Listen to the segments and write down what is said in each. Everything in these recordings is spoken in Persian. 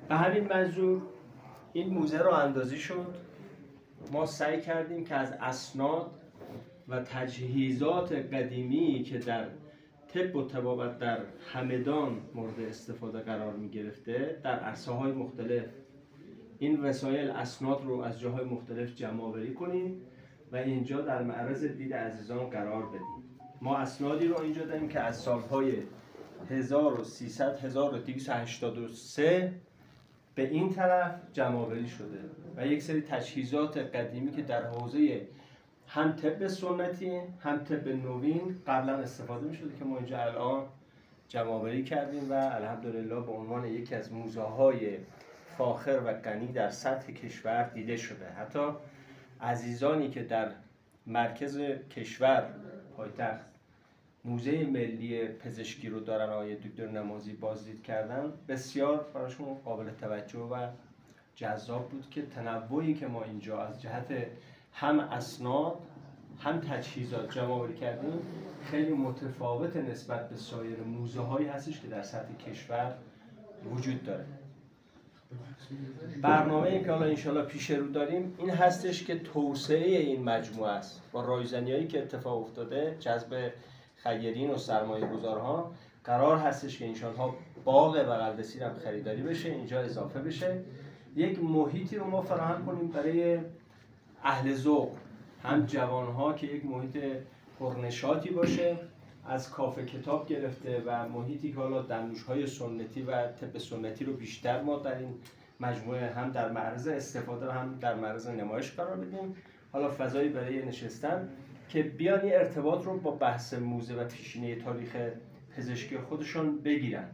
به همین منظور این موزه رو اندازی شد. ما سعی کردیم که از اسناد و تجهیزات قدیمی که در طب و طبابت در همدان مورد استفاده قرار می گرفته در عرصه‌های مختلف این وسایل اسناد رو از جاهای مختلف جمع آوری کنیم و اینجا در معرض دید عزیزان قرار بدیم. ما اسنادی رو اینجا داریم که از سالهای 1300 1283 به این طرف جمع آوری شده و یک سری تجهیزات قدیمی که در حوزه هم طب سنتی هم طب نوین قبلا استفاده می شده که ما اینجا الان جمع آوری کردیم و الحمدلله به عنوان یکی از موزه‌های فاخر و غنی در سطح کشور دیده شده. حتی عزیزانی که در مرکز کشور پایتخت موزه ملی پزشکی رو دارن آقای دکتر نمازی بازدید کردن، بسیار براشون قابل توجه و جذاب بود که تنوعی که ما اینجا از جهت هم اسناد هم تجهیزات جمع آوری کردیم خیلی متفاوت نسبت به سایر موزه هایی هستش که در سطح کشور وجود داره. برنامه‌ای که حالا انشالله پیش رو داریم این هستش که توسعه این مجموعه است با رایزنی‌هایی که اتفاق افتاده، جذب خیرین و سرمایه‌گذارها، قرار هستش که انشالله باغ بغل رسید هم خریداری بشه، اینجا اضافه بشه، یک محیطی رو ما فراهم کنیم برای اهل ذوق، هم جوانها که یک محیط پرنشاطی باشه، از کافه کتاب گرفته و محیطی که حالا دمنوش‌های سنتی و طب سنتی رو بیشتر ما در این مجموعه هم در معرض استفاده و هم در معرض نمایش قرار بدیم. حالا فضایی برای نشستن که بیان این ارتباط رو با بحث موزه و پیشینه تاریخ پزشکی خودشون بگیرن.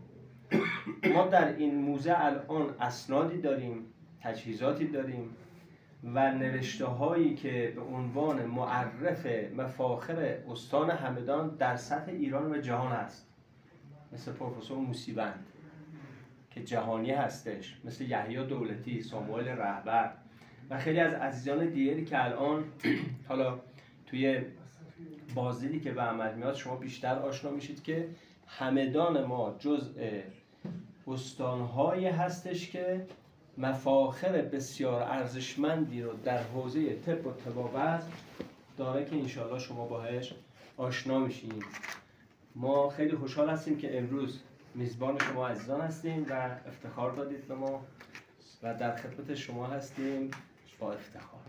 ما در این موزه الان اسنادی داریم، تجهیزاتی داریم و نوشته هایی که به عنوان معرف مفاخر استان همدان در سطح ایران و جهان هست، مثل پروفسور موسیوند که جهانی هستش، مثل یحیی دولتی، ساموئل رهبر و خیلی از عزیزان دیگری که الان حالا توی بازدیدی که به عمل میاد شما بیشتر آشنا میشید که همدان ما جزء استانهایی هستش که مفاخر بسیار ارزشمندی رو در حوزه طب و طبابت داره که انشاءالله شما باهاش آشنا میشین. ما خیلی خوشحال هستیم که امروز میزبان شما عزیزان هستیم و افتخار دادید به ما و در خدمت شما هستیم با افتخار.